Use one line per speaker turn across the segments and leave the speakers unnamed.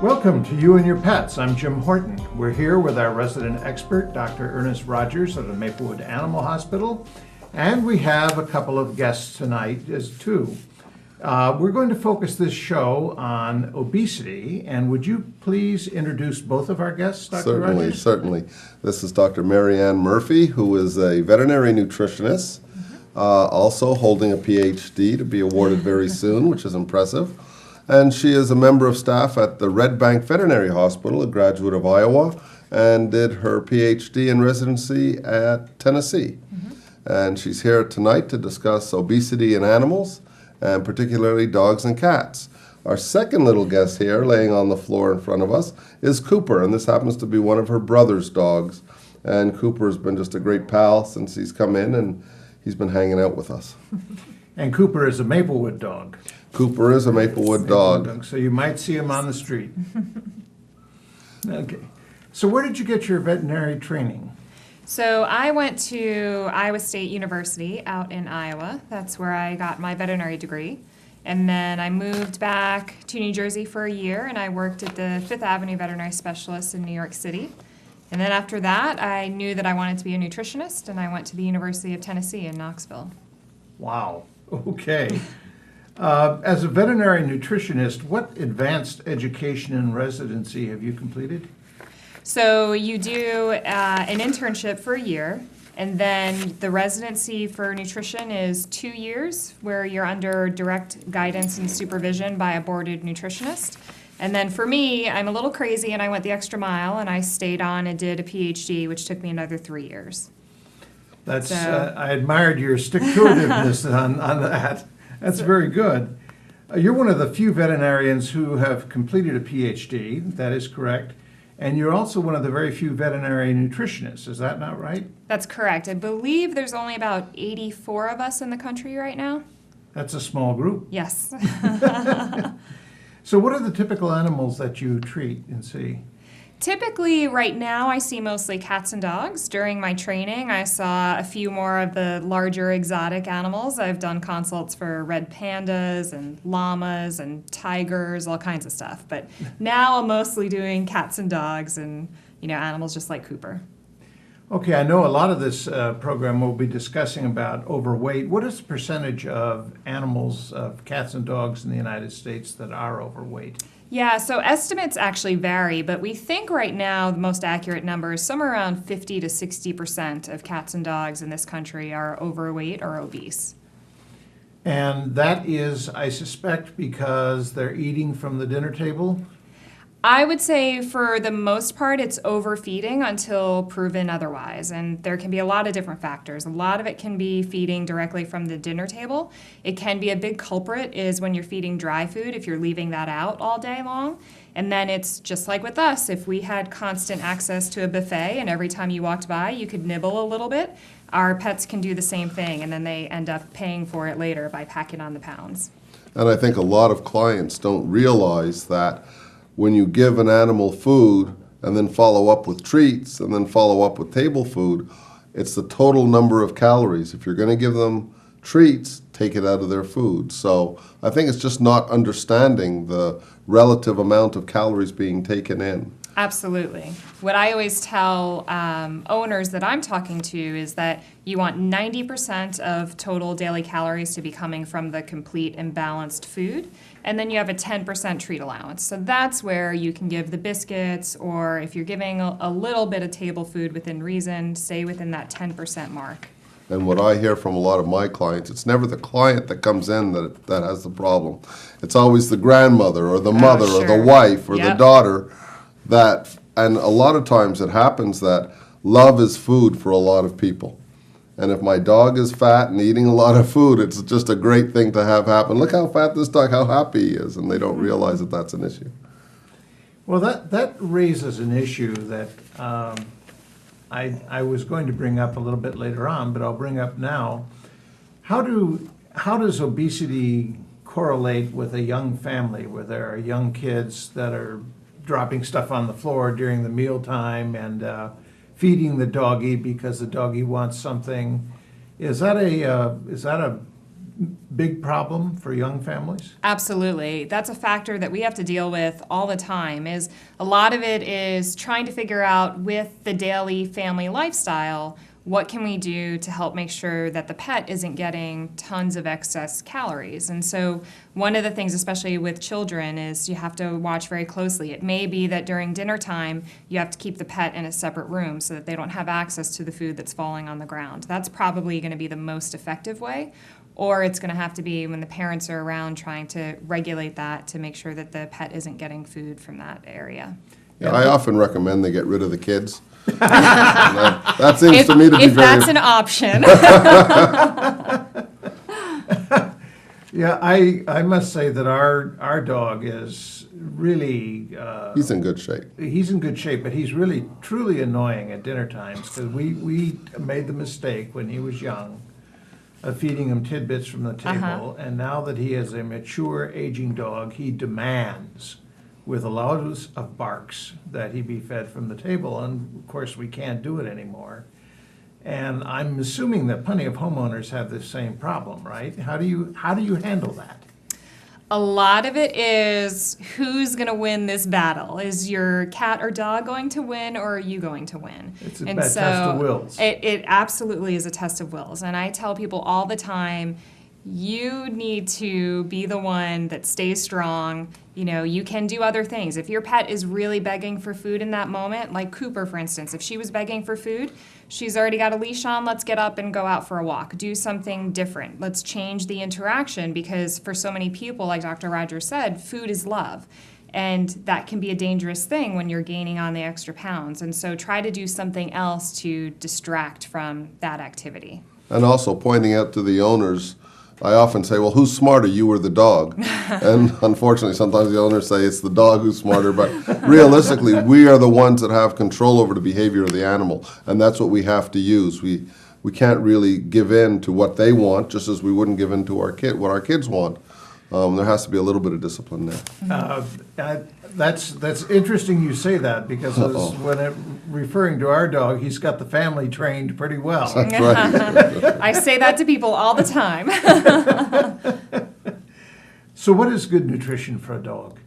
Welcome to You and Your Pets. I'm Jim Horton. We're here with our resident expert, Dr. Ernest Rogers of the Maplewood Animal Hospital, and we have a couple of guests tonight as too. We're going to focus this show on obesity, and would you please introduce both of our guests, Dr. Rogers?
Certainly. This is Dr. Maryanne Murphy, who is a veterinary nutritionist, also holding a PhD to be awarded very soon, which is impressive. And she is a member of staff at the Red Bank Veterinary Hospital, a graduate of Iowa, and did her PhD in residency at Tennessee. And she's here tonight to discuss obesity in animals, and particularly dogs and cats. Our second little guest here, laying on the floor in front of us, is Cooper, and this happens to be one of her brother's dogs. And Cooper's been just a great pal since he's come in, and he's been hanging out with us.
And Cooper is a Maplewood dog.
Cooper is a Maplewood dog.
So you might see him on the street. Okay. So where did you get your veterinary training?
So I went to Iowa State University out in Iowa. That's where I got my veterinary degree. And then I moved back to New Jersey for a year, and I worked at the Fifth Avenue Veterinary Specialist in New York City. And then after that, I knew that I wanted to be a nutritionist, and I went to the University of Tennessee in Knoxville.
Wow. Okay. As a veterinary nutritionist, what advanced education and residency have you completed?
So you do an internship for a year, and then the residency for nutrition is 2 years, where you're under direct guidance and supervision by a boarded nutritionist. And then for me, I'm a little crazy, and I went the extra mile, and I stayed on and did a PhD, which took me another 3 years.
That's I admired your stick-to-itiveness on that. That's very good. You're one of the few veterinarians who have completed a PhD, that is correct. And you're also one of the very few veterinary nutritionists, is that not right?
That's correct. I believe there's only about 84 of us in the country right now.
That's a small group.
Yes.
So what are the typical animals that you treat and see?
Typically, right now, I see mostly cats and dogs. During my training, I saw a few more of the larger exotic animals. I've done consults for red pandas and llamas and tigers, all kinds of stuff. But now I'm mostly doing cats and dogs and, animals just like Cooper.
Okay, I know a lot of this program will be discussing about overweight. What is the percentage of animals, of cats and dogs in the United States that are overweight?
Yeah, so estimates actually vary, but we think right now the most accurate number is somewhere around 50 to 60% of cats and dogs in this country are overweight or obese.
And that is, I suspect, because they're eating from the dinner table?
I would say for the most part it's overfeeding until proven otherwise, and there can be a lot of different factors. A lot of it can be feeding directly from the dinner table. It can be a big culprit is when you're feeding dry food, if you're leaving that out all day long. And then it's just like with us, if we had constant access to a buffet and every time you walked by you could nibble a little bit, our pets can do the same thing, and then they end up paying for it later by packing on the pounds.
And I think a lot of clients don't realize that when you give an animal food and then follow up with treats and then follow up with table food, it's the total number of calories. If you're going to give them treats, take it out of their food. So I think it's just not understanding the relative amount of calories being taken in.
Absolutely. What I always tell owners that I'm talking to is that you want 90% of total daily calories to be coming from the complete and balanced food, and then you have a 10% treat allowance. So that's where you can give the biscuits, or if you're giving a little bit of table food within reason, stay within that 10% mark.
And what I hear from a lot of my clients, it's never the client that comes in that has the problem. It's always the grandmother or the mother or the wife or the daughter. And a lot of times it happens that love is food for a lot of people. And if my dog is fat and eating a lot of food, it's just a great thing to have happen. Look how fat this dog, how happy he is, and they don't realize that that's an issue.
Well, that raises an issue that I was going to bring up a little bit later on, but I'll bring up now. How does obesity correlate with a young family where there are young kids that are dropping stuff on the floor during the mealtime and feeding the doggy because the doggy wants something? Is that a big problem for young families?
Absolutely. That's a factor that we have to deal with all the time. Is a lot of it is trying to figure out with the daily family lifestyle, what can we do to help make sure that the pet isn't getting tons of excess calories? And so one of the things, especially with children, is you have to watch very closely. It may be that during dinner time, you have to keep the pet in a separate room so that they don't have access to the food that's falling on the ground. That's probably going to be the most effective way. Or it's going to have to be when the parents are around trying to regulate that to make sure that the pet isn't getting food from that area.
Yeah, I often recommend they get rid of the kids. that seems to me to be
if
very...
that's an option.
Yeah, I must say that our dog is really...
He's in good shape.
He's in good shape, but he's really truly annoying at dinner times because we made the mistake when he was young of feeding him tidbits from the table, and now that he is a mature, aging dog, he demands with a lot of barks that he be fed from the table, and of course we can't do it anymore. And I'm assuming that plenty of homeowners have the same problem, right? How do you handle that?
A lot of it is who's going to win this battle. Is your cat or dog going to win, or are you going to win?
It's a test of wills.
It absolutely is a test of wills. And I tell people all the time, you need to be the one that stays strong. You know, you can do other things. If your pet is really begging for food in that moment, like Cooper, for instance, if she was begging for food, she's already got a leash on, let's get up and go out for a walk. Do something different. Let's change the interaction, because for so many people, like Dr. Rogers said, food is love. And that can be a dangerous thing when you're gaining on the extra pounds. And so try to do something else to distract from that activity.
And also pointing out to the owners, I often say, well, who's smarter, you or the dog? And unfortunately, sometimes the owners say it's the dog who's smarter, but realistically, we are the ones that have control over the behavior of the animal, and that's what we have to use. We can't really give in to what they want, just as we wouldn't give in to what our kids want. There has to be a little bit of discipline there.
That's interesting you say that, because referring to our dog, he's got the family trained pretty well.
That's right.
I say that to people all the time.
So what is good nutrition for a dog?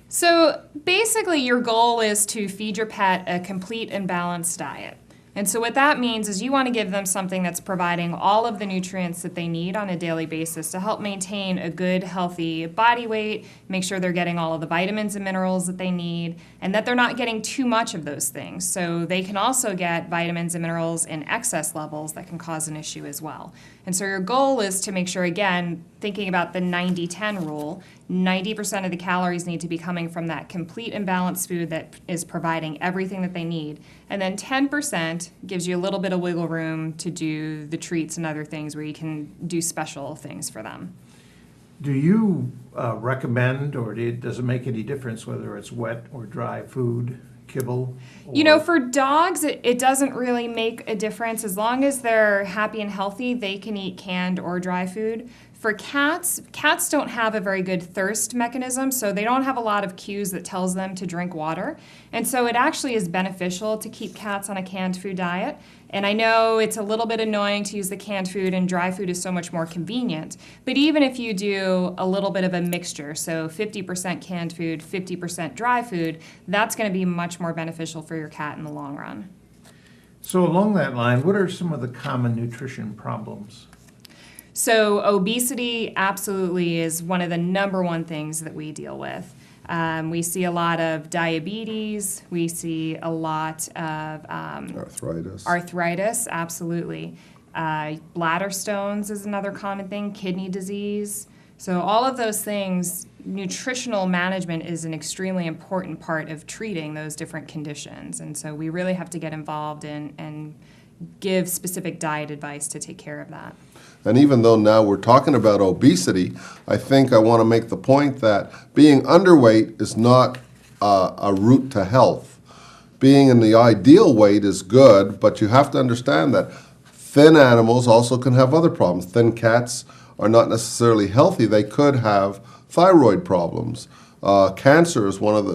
So basically your goal is to feed your pet a complete and balanced diet. And so what that means is you want to give them something that's providing all of the nutrients that they need on a daily basis to help maintain a good, healthy body weight, make sure they're getting all of the vitamins and minerals that they need, and that they're not getting too much of those things. So they can also get vitamins and minerals in excess levels that can cause an issue as well. And so your goal is to make sure, again, thinking about the 90-10 rule, 90% of the calories need to be coming from that complete and balanced food that is providing everything that they need. And then 10% gives you a little bit of wiggle room to do the treats and other things where you can do special things for them.
Do you recommend, or does it make any difference whether it's wet or dry food, kibble?
You know, for dogs, it doesn't really make a difference. As long as they're happy and healthy, they can eat canned or dry food. For cats don't have a very good thirst mechanism, so they don't have a lot of cues that tells them to drink water. And so it actually is beneficial to keep cats on a canned food diet. And I know it's a little bit annoying to use the canned food, and dry food is so much more convenient. But even if you do a little bit of a mixture, so 50% canned food, 50% dry food, that's going to be much more beneficial for your cat in the long run.
So along that line, what are some of the common nutrition problems?
So obesity absolutely is one of the number one things that we deal with. We see a lot of diabetes. We see a lot of arthritis, absolutely. Bladder stones is another common thing, kidney disease. So all of those things, nutritional management is an extremely important part of treating those different conditions. And so we really have to get involved and give specific diet advice to take care of that.
And even though now we're talking about obesity, I think I want to make the point that being underweight is not a route to health. Being in the ideal weight is good, but you have to understand that thin animals also can have other problems. Thin cats are not necessarily healthy. They could have thyroid problems. Cancer is one of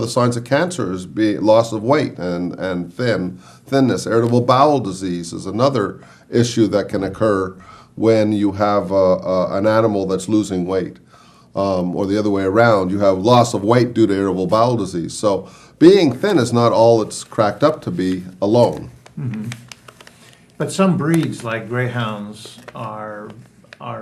the signs of cancer is loss of weight and thinness. Irritable bowel disease is another issue that can occur when you have an animal that's losing weight. Or the other way around, you have loss of weight due to irritable bowel disease. So being thin is not all it's cracked up to be alone.
Mm-hmm. But some breeds, like greyhounds, are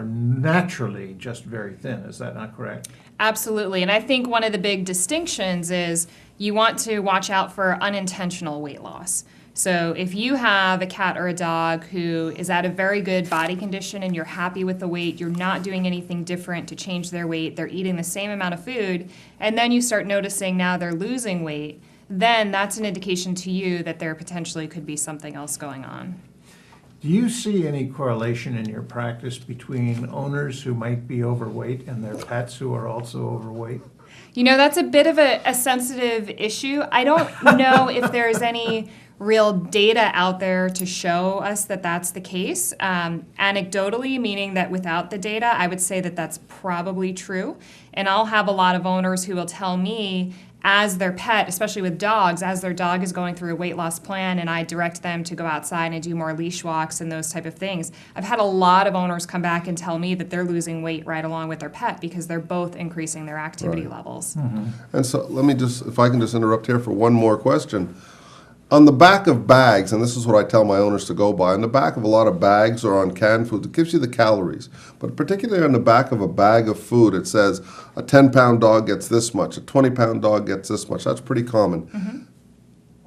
naturally just very thin. Is that not correct?
Absolutely. And I think one of the big distinctions is you want to watch out for unintentional weight loss. So if you have a cat or a dog who is at a very good body condition and you're happy with the weight, you're not doing anything different to change their weight, they're eating the same amount of food, and then you start noticing now they're losing weight, then that's an indication to you that there potentially could be something else going on.
Do you see any correlation in your practice between owners who might be overweight and their pets who are also overweight?
You know, that's a bit of a sensitive issue. I don't know if there's any real data out there to show us that that's the case. Anecdotally, meaning that without the data, I would say that that's probably true. And I'll have a lot of owners who will tell me, as their pet, especially with dogs, as their dog is going through a weight loss plan and I direct them to go outside and do more leash walks and those type of things, I've had a lot of owners come back and tell me that they're losing weight right along with their pet because they're both increasing their activity levels.
Mm-hmm.
And so let me just, if I can just interrupt here for one more question. On the back of bags, and this is what I tell my owners to go by, on the back of a lot of bags or on canned food, it gives you the calories. But particularly on the back of a bag of food, it says a 10-pound dog gets this much, a 20-pound dog gets this much. That's pretty common. Mm-hmm.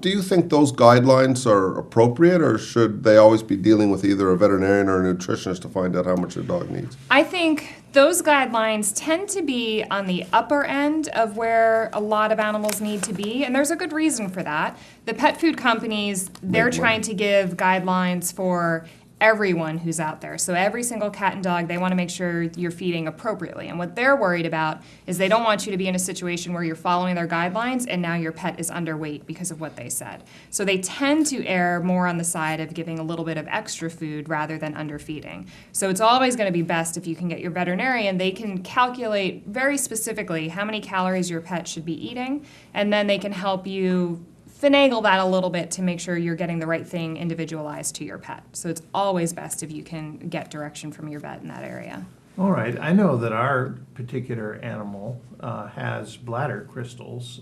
Do you think those guidelines are appropriate, or should they always be dealing with either a veterinarian or a nutritionist to find out how much your dog needs?
I think those guidelines tend to be on the upper end of where a lot of animals need to be, and there's a good reason for that. The pet food companies, they're trying to give guidelines for everyone who's out there. So every single cat and dog, they want to make sure you're feeding appropriately. And what they're worried about is they don't want you to be in a situation where you're following their guidelines and now your pet is underweight because of what they said. So they tend to err more on the side of giving a little bit of extra food rather than underfeeding. So it's always going to be best if you can get your veterinarian. They can calculate very specifically how many calories your pet should be eating, and then they can help you finagle that a little bit to make sure you're getting the right thing individualized to your pet. So it's always best if you can get direction from your vet in that area.
All right. I know that our particular animal has bladder crystals,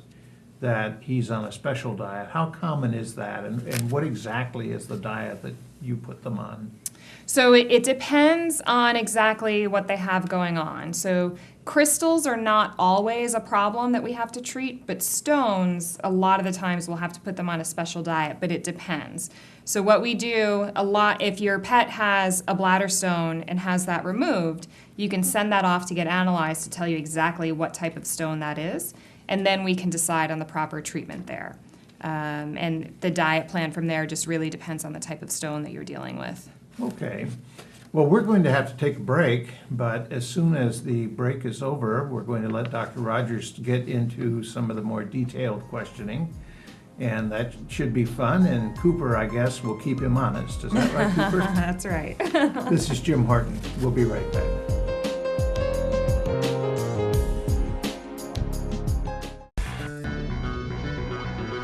that he's on a special diet. How common is that, and what exactly is the diet that you put them on?
So it depends on exactly what they have going on. So crystals are not always a problem that we have to treat, but stones, a lot of the times we'll have to put them on a special diet, but it depends. So what we do a lot, if your pet has a bladder stone and has that removed, you can send that off to get analyzed to tell you exactly what type of stone that is, and then we can decide on the proper treatment there. And the diet plan from there just really depends on the type of stone that you're dealing with.
Okay. Well, we're going to have to take a break, but as soon as the break is over, we're going to let Dr. Rogers get into some of the more detailed questioning, and that should be fun, and Cooper, I guess, will keep him honest. Is that right, Cooper?
That's right.
This is Jim Horton. We'll be right back.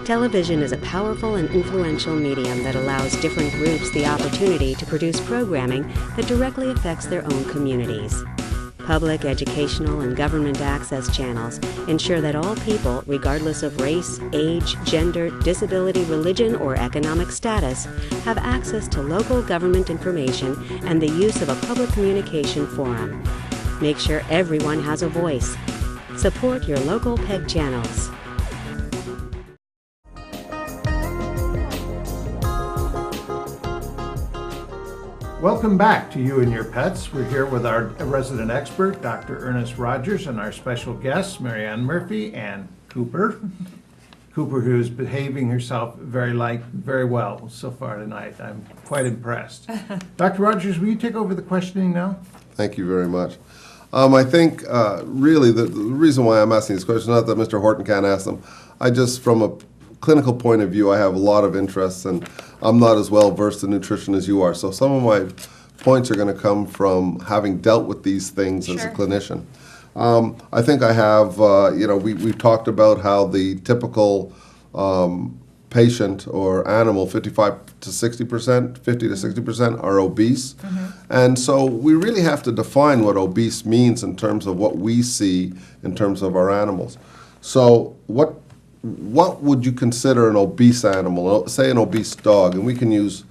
Television is a powerful and influential medium that allows different groups the opportunity to produce programming that directly affects their own communities. Public, educational, and government access channels ensure that all people, regardless of race, age, gender, disability, religion, or economic status, have access to local government information and the use of a public communication forum. Make sure everyone has a voice. Support your local PEG channels.
Welcome back to You and Your Pets. We're here with our resident expert, Dr. Ernest Rogers, and our special guests, Maryanne Murphy and Cooper. Cooper, who's behaving herself very well so far tonight. I'm quite impressed. Dr. Rogers, will you take over the questioning now?
Thank you very much. I think really the reason why I'm asking these questions, not that Mr. Horton can't ask them, I just, from a clinical point of view, I have a lot of interests, and I'm not as well versed in nutrition as you are. So some of my points are going to come from having dealt with these things as a clinician. I think I have, we've talked about how the typical patient or animal, 55 to 60%, 50 to 60% are obese. And so we really have to define what obese means in terms of what we see in terms of our animals. So what would you consider an obese animal? Say an obese dog, and we can use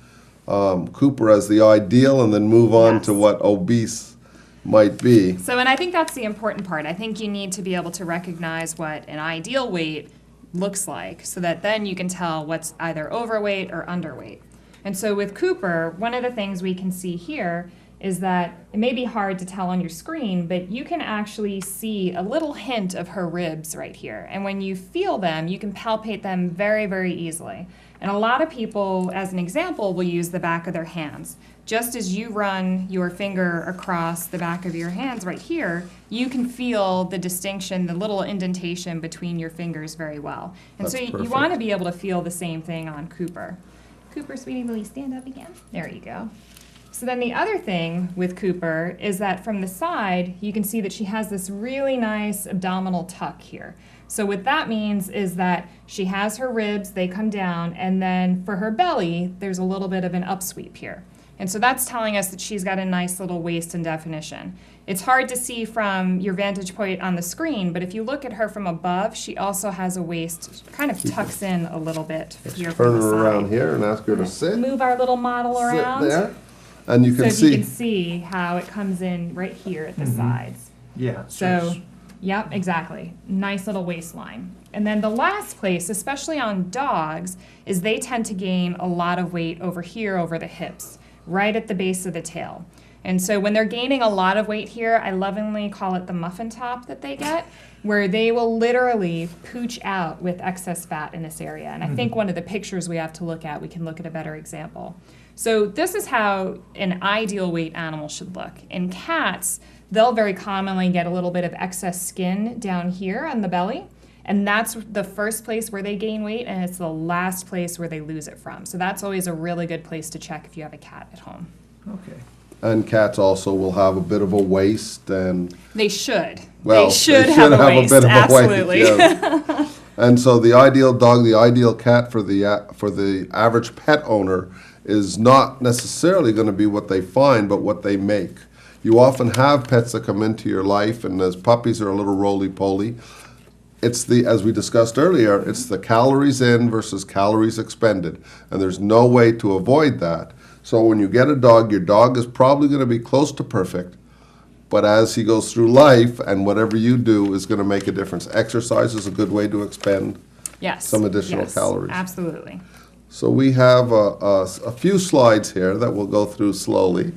Cooper as the ideal and then move on to what obese might be.
So, and I think that's the important part. I think you need to be able to recognize what an ideal weight looks like so that then you can tell what's either overweight or underweight. And so with Cooper, one of the things we can see here is that it may be hard to tell on your screen, but you can actually see a little hint of her ribs right here. And when you feel them, you can palpate them very, very easily. And a lot of people, as an example, will use the back of their hands. Just as you run your finger across the back of your hands right here, you can feel the distinction, the little indentation between your fingers very well. And
That's
so you
perfect.
want to be able to feel the same thing on Cooper. Cooper, sweetie, will you stand up again? There you go. So then the other thing with Cooper is that from the side, you can see that she has this really nice abdominal tuck here. So what that means is that she has her ribs, they come down, and then for her belly, there's a little bit of an upsweep here. And so that's telling us that she's got a nice little waist and definition. It's hard to see from your vantage point on the screen, but if you look at her from above, she also has a waist, kind of tucks in a little bit here from
Turn
the
her
side.
around here and ask her to sit.
Move our little model around.
Sit there. And you can
So you
see.
can see how it comes in right here at the sides.
Yeah.
So, yep, exactly. Nice little waistline. And then the last place, especially on dogs, is they tend to gain a lot of weight over here, over the hips, right at the base of the tail. And so when they're gaining a lot of weight here, I lovingly call it the muffin top that they get, where they will literally pooch out with excess fat in this area. And I think one of the pictures we have to look at, we can look at a better example. So this is how an ideal weight animal should look. In cats, they'll very commonly get a little bit of excess skin down here on the belly. And that's the first place where they gain weight, and it's the last place where they lose it from. So that's always a really good place to check if you have a cat at home.
Okay.
And cats also will have a bit of a waist, and
They should.
well,
They should have a waist,
bit of
absolutely.
a waist. Yes. And so the ideal dog, the ideal cat for the average pet owner is not necessarily going to be what they find, but what they make. You often have pets that come into your life, and as puppies are a little roly-poly. It's the, as we discussed earlier, it's the calories in versus calories expended, and there's no way to avoid that. So when you get a dog, your dog is probably going to be close to perfect, but as he goes through life, and whatever you do is going to make a difference. Exercise is a good way to expend
Yes.
some additional
yes,
calories.
Absolutely.
So we have a few slides here that we'll go through slowly.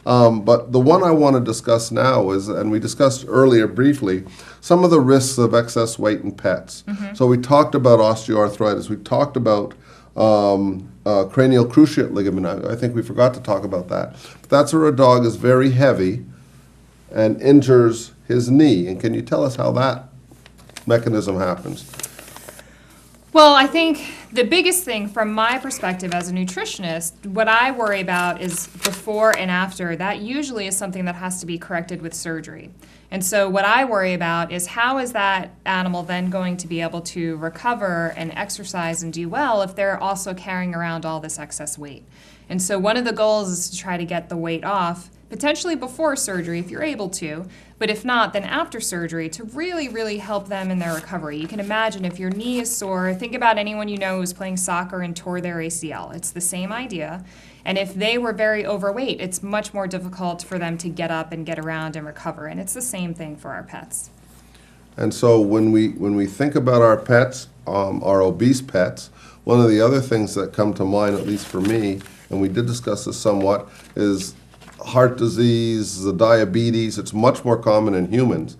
But the one I want to discuss now is, and we discussed earlier briefly, some of the risks of excess weight in pets. So we talked about osteoarthritis. We talked about cranial cruciate ligament. I think we forgot to talk about that. But that's where a dog is very heavy and injures his knee. And can you tell us how that mechanism happens?
Well, I think the biggest thing from my perspective as a nutritionist, what I worry about is before and after. That usually is something that has to be corrected with surgery. And so what I worry about is how is that animal then going to be able to recover and exercise and do well if they're also carrying around all this excess weight. And so one of the goals is to try to get the weight off, potentially before surgery if you're able to, but if not, then after surgery to really, really help them in their recovery. You can imagine if your knee is sore, think about anyone you know who's playing soccer and tore their ACL. It's the same idea. And if they were very overweight, it's much more difficult for them to get up and get around and recover. And it's the same thing for our pets.
And so when we think about our pets, our obese pets, one of the other things that come to mind, at least for me, and we did discuss this somewhat, is heart disease, the diabetes. It's much more common in humans.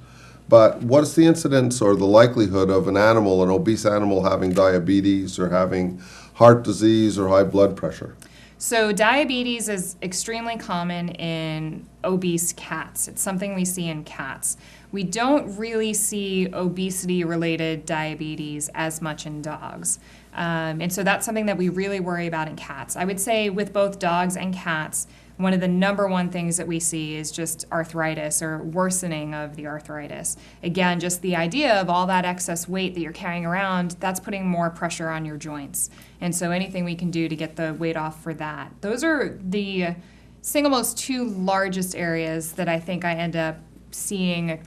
But what's the incidence or the likelihood of an animal, an obese animal, having diabetes or having heart disease or high blood pressure?
So diabetes is extremely common in obese cats. It's something we see in cats. We don't really see obesity-related diabetes as much in dogs. And so that's something that we really worry about in cats. I would say with both dogs and cats, One of the number one things that we see is just arthritis or worsening of the arthritis. Again, just the idea of all that excess weight that you're carrying around, that's putting more pressure on your joints. And so anything we can do to get the weight off for that. Those are the single most two largest areas that I think I end up seeing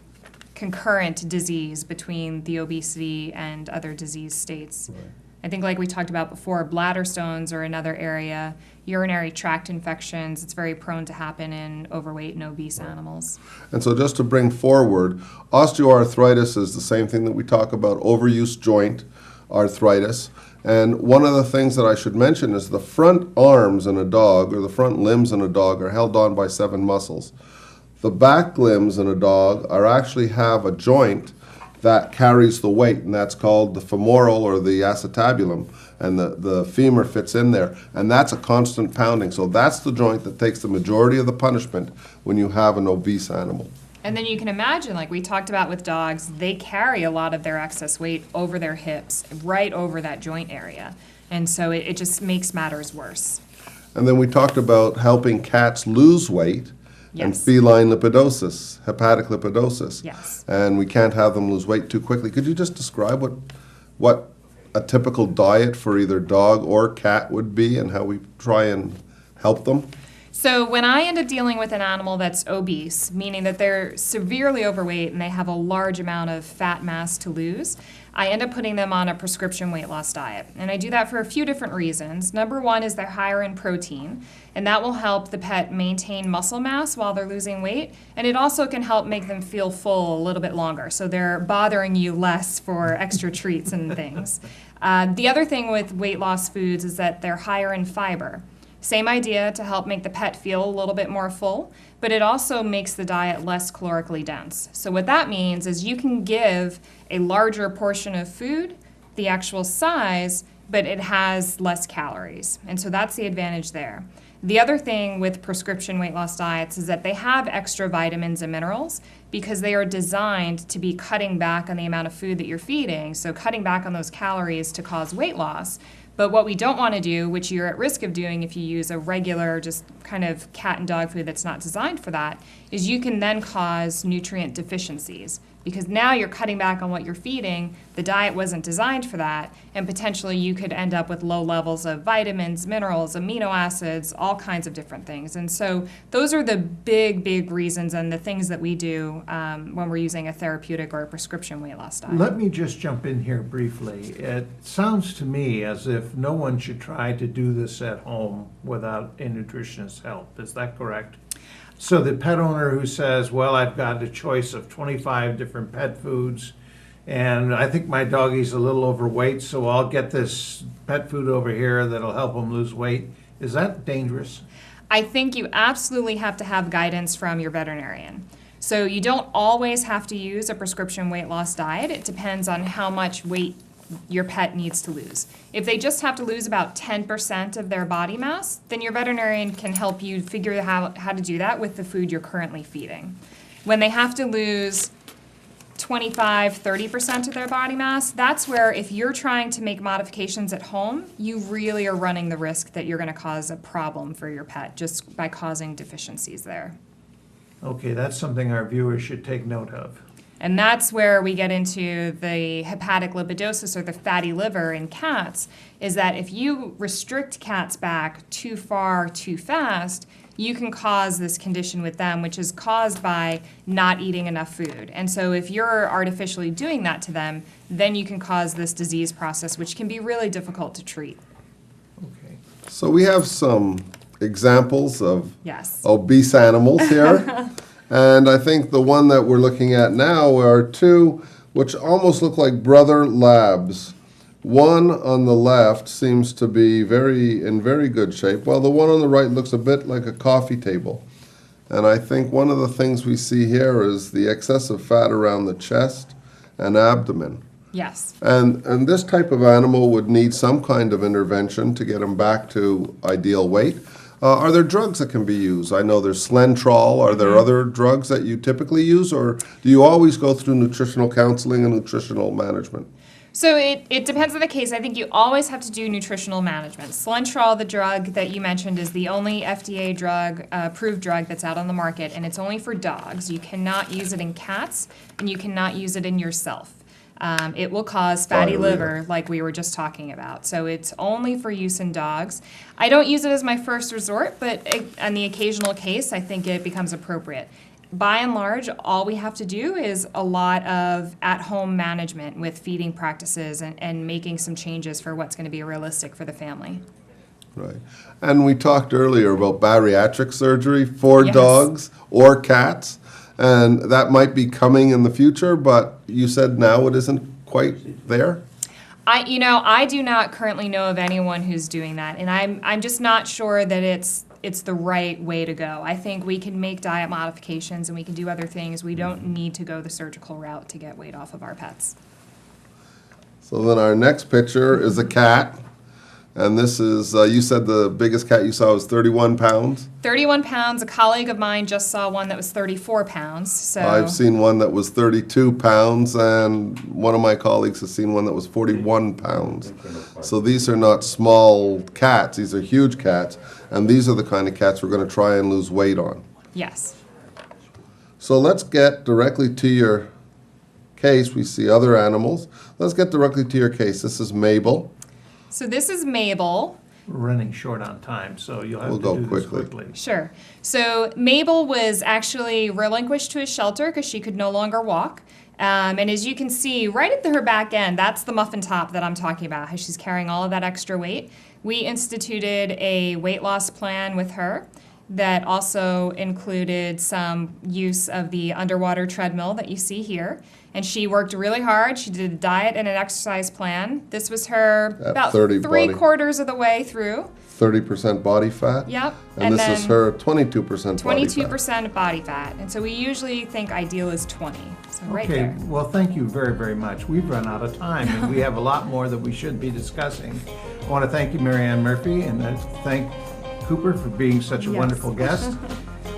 concurrent disease between the obesity and other disease states.
Right.
I think like we talked about before, bladder stones are another area, urinary tract infections, it's very prone to happen in overweight and obese animals.
And so just to bring forward, osteoarthritis is the same thing that we talk about, overuse joint arthritis. And one of the things that I should mention is the front arms in a dog, or the front limbs in a dog, are held on by 7 muscles. The back limbs in a dog actually have a joint that carries the weight, and that's called the femoral or the acetabulum, and the femur fits in there, and that's a constant pounding. So that's the joint that takes the majority of the punishment when you have an obese animal.
And then you can imagine, like we talked about with dogs, they carry a lot of their excess weight over their hips, right over that joint area. And so it just makes matters worse.
And then we talked about helping cats lose weight. And
Yes.
feline lipidosis, hepatic lipidosis.
Yes.
And we can't have them lose weight too quickly. Could you just describe what a typical diet for either dog or cat would be and how we try and help them?
So when I end up dealing with an animal that's obese, meaning that they're severely overweight and they have a large amount of fat mass to lose, I end up putting them on a prescription weight loss diet. And I do that for a few different reasons. Number one is they're higher in protein, and that will help the pet maintain muscle mass while they're losing weight. And it also can help make them feel full a little bit longer, so they're bothering you less for extra treats and things. The other thing with weight loss foods is that they're higher in fiber. Same idea to help make the pet feel a little bit more full, but it also makes the diet less calorically dense. So what that means is you can give a larger portion of food, the actual size, but it has less calories. And so that's the advantage there. The other thing with prescription weight loss diets is that they have extra vitamins and minerals because they are designed to be cutting back on the amount of food that you're feeding, so cutting back on those calories to cause weight loss. But what we don't want to do, which you're at risk of doing if you use a regular just kind of cat and dog food that's not designed for that, is you can then cause nutrient deficiencies. Because now you're cutting back on what you're feeding, the diet wasn't designed for that, and potentially you could end up with low levels of vitamins, minerals, amino acids, all kinds of different things. And so those are the big reasons and the things that we do when we're using a therapeutic or a prescription weight loss diet.
Let me just jump in here briefly. It sounds to me as if no one should try to do this at home without a nutritionist's help. Is that correct? So the pet owner who says, well, I've got a choice of 25 different pet foods, and I think my doggie's a little overweight, so I'll get this pet food over here that'll help him lose weight. Is that dangerous?
I think you absolutely have to have guidance from your veterinarian. So you don't always have to use a prescription weight loss diet. It depends on how much weight your pet needs to lose. If they just have to lose about 10% of their body mass, then your veterinarian can help you figure out how to do that with the food you're currently feeding. When they have to lose 25, 30% of their body mass, that's where if you're trying to make modifications at home, you really are running the risk that you're going to cause a problem for your pet just by causing deficiencies there.
Okay, that's something our viewers should take note of.
And that's where we get into the hepatic lipidosis or the fatty liver in cats, is that if you restrict cats back too far too fast, you can cause this condition with them, which is caused by not eating enough food. And so if you're artificially doing that to them, then you can cause this disease process, which can be really difficult to treat.
Okay.
So we have some examples of
Yes.
obese animals here. And I think the one that we're looking at now are two which almost look like brother labs. One on the left seems to be in very good shape, while the one on the right looks a bit like a coffee table. And I think one of the things we see here is the excessive fat around the chest and abdomen.
Yes.
And this type of animal would need some kind of intervention to get them back to ideal weight. Are there drugs that can be used? I know there's Slentrol. Are there other drugs that you typically use, or do you always go through nutritional counseling and nutritional management?
So it depends on the case. I think you always have to do nutritional management. Solentrol, the drug that you mentioned, is the only FDA drug, approved drug that's out on the market, and it's only for dogs. You cannot use it in cats, and you cannot use it in yourself. It will cause fatty
Diarrhea.
liver, like we were just talking about. So it's only for use in dogs. I don't use it as my first resort, but on the occasional case, I think it becomes appropriate. By and large, all we have to do is a lot of at-home management with feeding practices and making some changes for what's going to be realistic for the family.
Right. And we talked earlier about bariatric surgery for
Yes.
dogs or cats, and that might be coming in the future, but you said now it isn't quite there?
I do not currently know of anyone who's doing that, and I'm just not sure that it's the right way to go. I think we can make diet modifications and we can do other things. We don't need to go the surgical route to get weight off of our pets.
So then our next picture is a cat, and this is, you said the biggest cat you saw was 31 pounds?
31 pounds. A colleague of mine just saw one that was 34 pounds. So
I've seen one that was 32 pounds, and one of my colleagues has seen one that was 41 pounds. So these are not small cats, these are huge cats, and these are the kind of cats we're going to try and lose weight on.
yes.
So let's get directly to your case. We see other animals. Let's get directly to your case. This is Mabel.
So this is Mabel.
We're running short on time, so you'll have
We'll
to
go
do this
quickly.
quickly.
Sure. So Mabel was actually relinquished to a shelter because she could no longer walk. And as you can see, right at her back end, that's the muffin top that I'm talking about, how she's carrying all of that extra weight. We instituted a weight loss plan with her that also included some use of the underwater treadmill that you see here. And she worked really hard. She did a diet and an exercise plan. This was her
At
about
30 body.
3/4 of the way through.
30% body fat.
Yep.
And this is
then
her 22% body fat.
22% body fat. And so we usually think ideal is 20. So right
Okay,
there.
well, thank you very, very much. We've run out of time, and we have a lot more that we should be discussing. I want to thank you, Maryanne Murphy, and thank Cooper for being such a
Yes.
wonderful guest.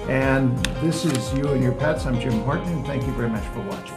And this is You and Your Pets. I'm Jim Horton, and thank you very much for watching.